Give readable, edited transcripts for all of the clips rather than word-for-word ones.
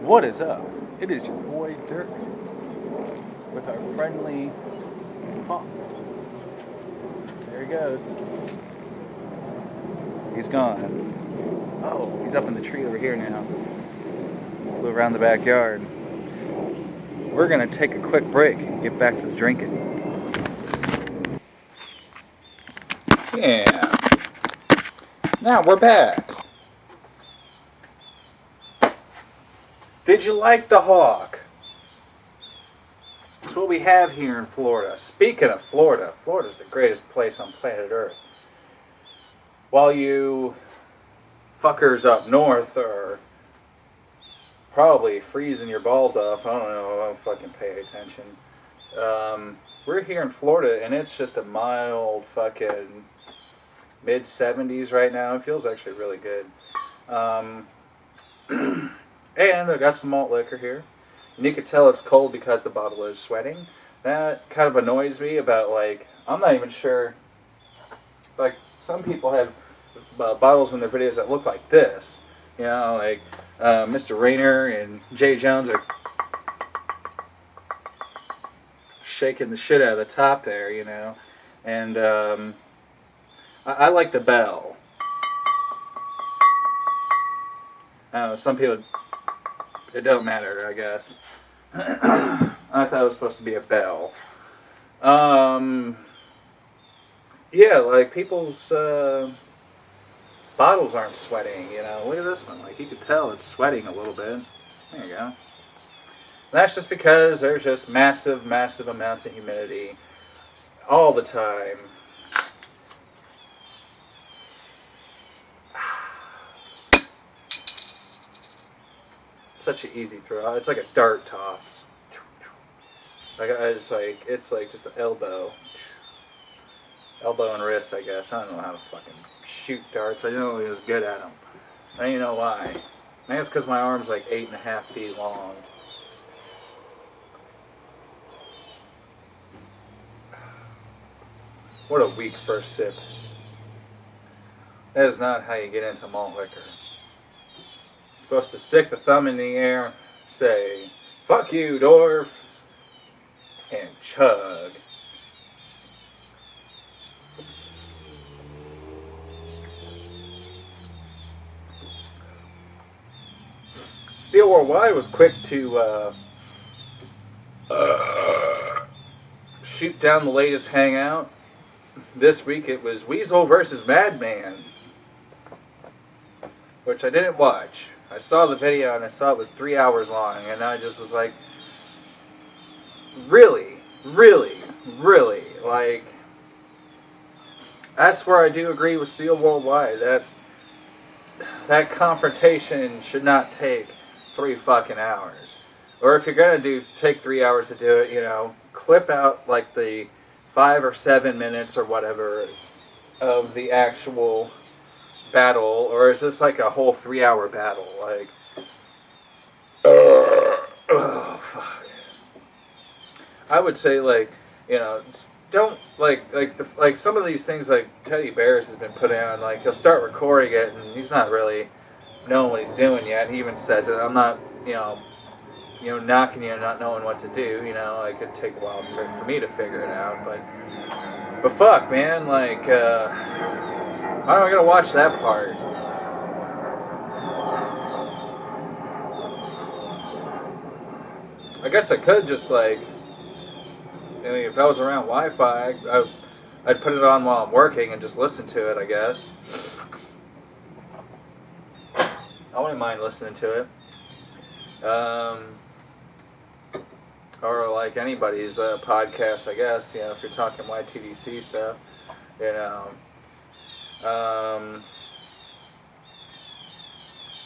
What is up? It is your boy Dirk with our friendly hawk. There he goes. He's gone. Oh, he's up in the tree over here now. Flew around the backyard. We're going to take a quick break and get back to the drinking. Yeah. Now we're back. Did you like the hawk? That's what we have here in Florida. Speaking of Florida, Florida's the greatest place on planet Earth. While you fuckers up north are probably freezing your balls off, I don't know, I don't fucking pay attention. We're here in Florida and it's just a mild fucking mid-70s right now. It feels actually really good. And I got some malt liquor here. And you can tell it's cold because the bottle is sweating. That kind of annoys me about, like, I'm not even sure, like, some people have bottles in their videos that look like this. You know, like, Mr. Rayner and Jay Jones are shaking the shit out of the top there, you know. And, I like the bell. Some people, it don't matter, I guess. I thought it was supposed to be a bell. Yeah, like people's bottles aren't sweating, you know. Look at this one. Like, you could tell it's sweating a little bit. There you go. And that's just because there's just massive, massive amounts of humidity all the time. Such an easy throw. It's like a dart toss. Like it's like just an elbow and wrist, I guess. I don't know how to fucking shoot darts. I know he was good at them. I don't even know why. Maybe it's because my arm's like 8.5 feet long. What a weak first sip. That is not how you get into malt liquor. Supposed to stick the thumb in the air, say, "Fuck you, dwarf," and chug. Steel Worldwide was quick to shoot down the latest hangout. This week it was Weasel versus Madman, which I didn't watch. I saw the video and I saw it was 3 hours long, and I just was like, really, like, that's where I do agree with Steel Worldwide. That confrontation should not take 3 fucking hours. Or if you're gonna take 3 hours to do it, you know, clip out like the 5 or 7 minutes or whatever of the actual battle, or is this like a whole 3-hour battle? Like, oh fuck. I would say, like, you know, don't like some of these things, like Teddy Bears has been putting on. Like, he'll start recording it and he's not really knowing what he's doing yet. He even says it. I'm not, you know, knocking you, not knowing what to do. You know, it could take a while for me to figure it out, but fuck, man, like, why am I gonna watch that part? I guess I could just, like, I mean, if I was around Wi-Fi, I'd put it on while I'm working and just listen to it, I guess. I wouldn't mind listening to it. Or like anybody's podcast, I guess, you know, if you're talking YTDC stuff, you know.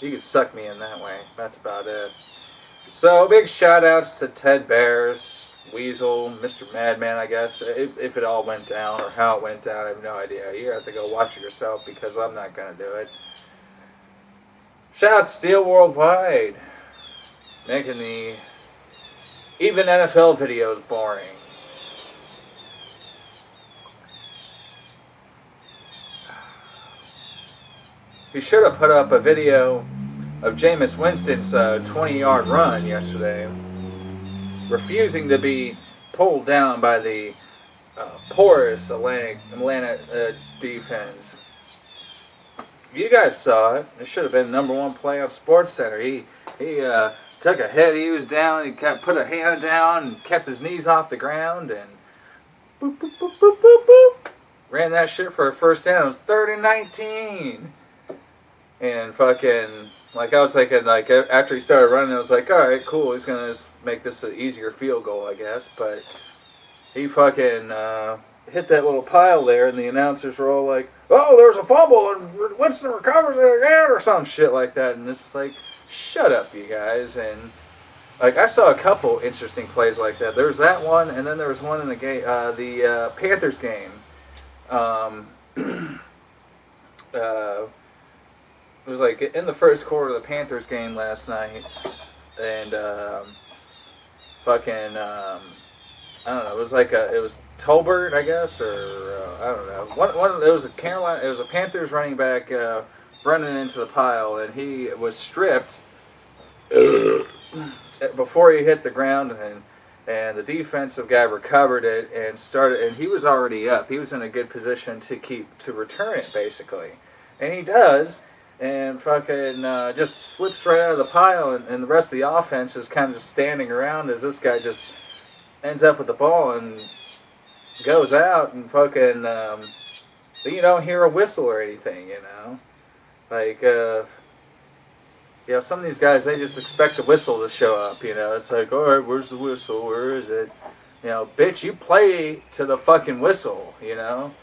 You can suck me in that way. That's about it. So, big shout outs to Ted Bears, Weasel, Mr. Madman, I guess. If it all went down or how it went down, I have no idea. You have to go watch it yourself because I'm not going to do it. Shout out to Steel Worldwide, making the even NFL videos boring. He should have put up a video of Jameis Winston's 20-yard run yesterday, refusing to be pulled down by the porous Atlanta defense. You guys saw it. It should have been #1 play on SportsCenter. He took a hit. He was down. He put a hand down and kept his knees off the ground and boop, boop, boop, boop, boop, boop. Ran that shit for a first down. It was 3rd and 19. And fucking, like, I was thinking, like, after he started running, I was like, all right, cool. He's going to make this an easier field goal, I guess. But he fucking hit that little pile there, and the announcers were all like, oh, there's a fumble, and Winston recovers it again, or some shit like that. And it's like, shut up, you guys. And, like, I saw a couple interesting plays like that. There was that one, and then there was one in the game, the Panthers game. It was like in the first quarter of the Panthers game last night, and I don't know. It was like it was Tolbert, I guess, or I don't know. It was a Panthers running back running into the pile, and he was stripped before he hit the ground, and the defensive guy recovered it and started, and he was already up. He was in a good position to return it, basically, and he does. And fucking just slips right out of the pile, and the rest of the offense is kind of just standing around as this guy just ends up with the ball and goes out, and fucking you don't hear a whistle or anything, you know? Like, you know, some of these guys, they just expect a whistle to show up, you know? It's like, alright, where's the whistle? Where is it? You know, bitch, you play to the fucking whistle, you know?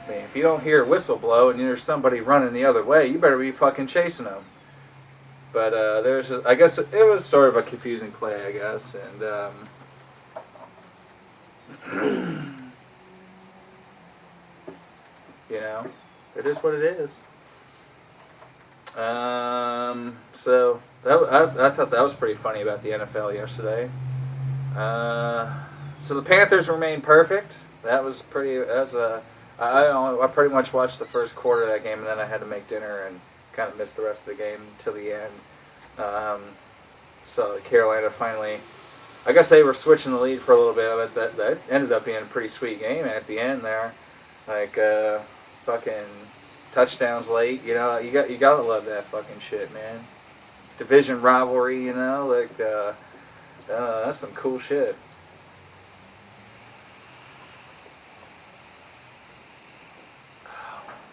I mean, if you don't hear a whistle blow and there's somebody running the other way, you better be fucking chasing them. But there's just, I guess it was sort of a confusing play, I guess, and you know, it is what it is. So I thought that was pretty funny about the NFL yesterday. So the Panthers remained perfect. That was pretty. I pretty much watched the first quarter of that game, and then I had to make dinner and kind of missed the rest of the game till the end. So Carolina finally, I guess they were switching the lead for a little bit, but that ended up being a pretty sweet game at the end there. Like fucking touchdowns late, you know, you gotta love that fucking shit, man. Division rivalry, you know, like that's some cool shit.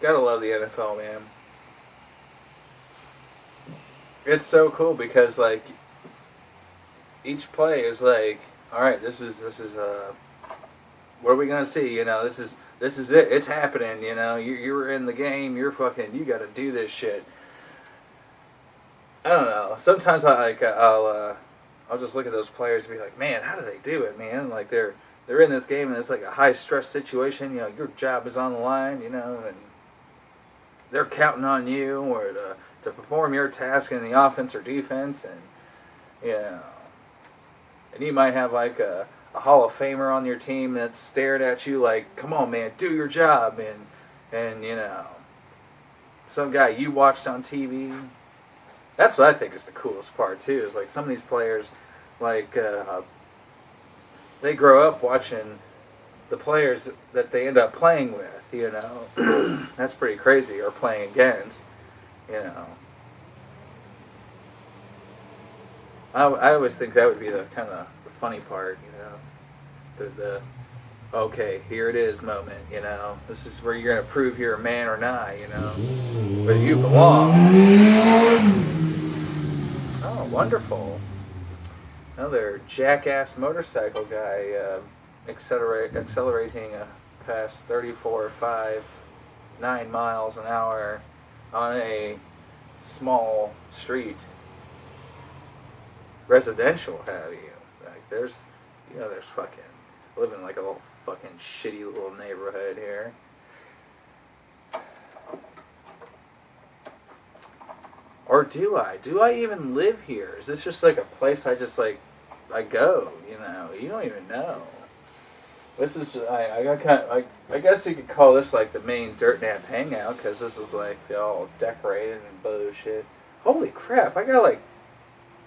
Gotta love the NFL, man. It's so cool because, like, each play is like, all right, this is what are we gonna see? You know, this is it. It's happening. You know, you're in the game. You gotta do this shit. I don't know. Sometimes I'll just look at those players and be like, man, how do they do it, man? Like they're in this game and it's like a high stress situation. You know, your job is on the line. You know, and they're counting on you or to perform your task in the offense or defense, and you know, and you might have like a Hall of Famer on your team that's staring at you like, come on, man, do your job, and you know, some guy you watched on TV. That's what I think is the coolest part too. Is like some of these players, like they grow up watching the players that they end up playing with. You know, that's pretty crazy. Or playing against. You know, I always think that would be the kind of the funny part. You know, the okay, here it is moment. You know, this is where you're gonna prove you're a man or not. You know, where you belong. Oh, wonderful! Another jackass motorcycle guy accelerating past 34.59 miles an hour on a small street, residential, have you? Like there's fucking living like a little fucking shitty little neighborhood here. Or do I? Do I even live here? Is this just like a place I just like I go? You know, you don't even know. This is I got kind of like I guess you could call this like the main Dirt Nap hangout because this is like all decorated and bullshit. Holy crap! I got like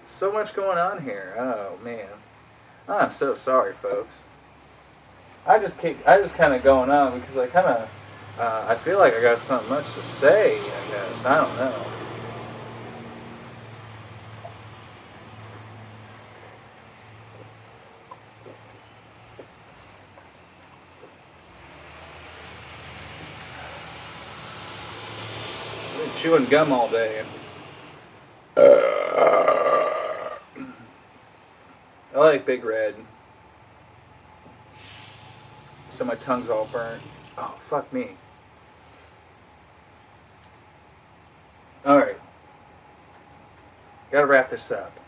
so much going on here. Oh man, I'm so sorry, folks. I just kind of going on because I kind of I feel like I got something much to say. I guess I don't know. I've been chewing gum all day. I like Big Red. So my tongue's all burnt. Oh, fuck me. Alright. Gotta wrap this up.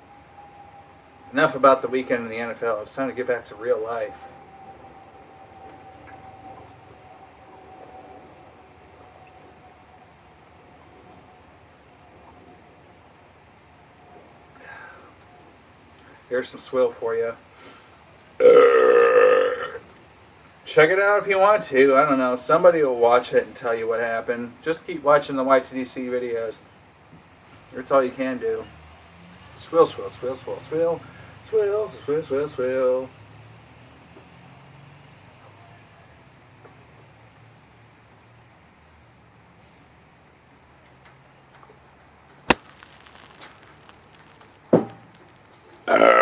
Enough about the weekend in the NFL. It's time to get back to real life. Here's some swill for you. Check it out if you want to. I don't know. Somebody will watch it and tell you what happened. Just keep watching the YTDC videos. That's all you can do. Swill, swill, swill, swill, swill. Swill, swill, swill, swill. Uh.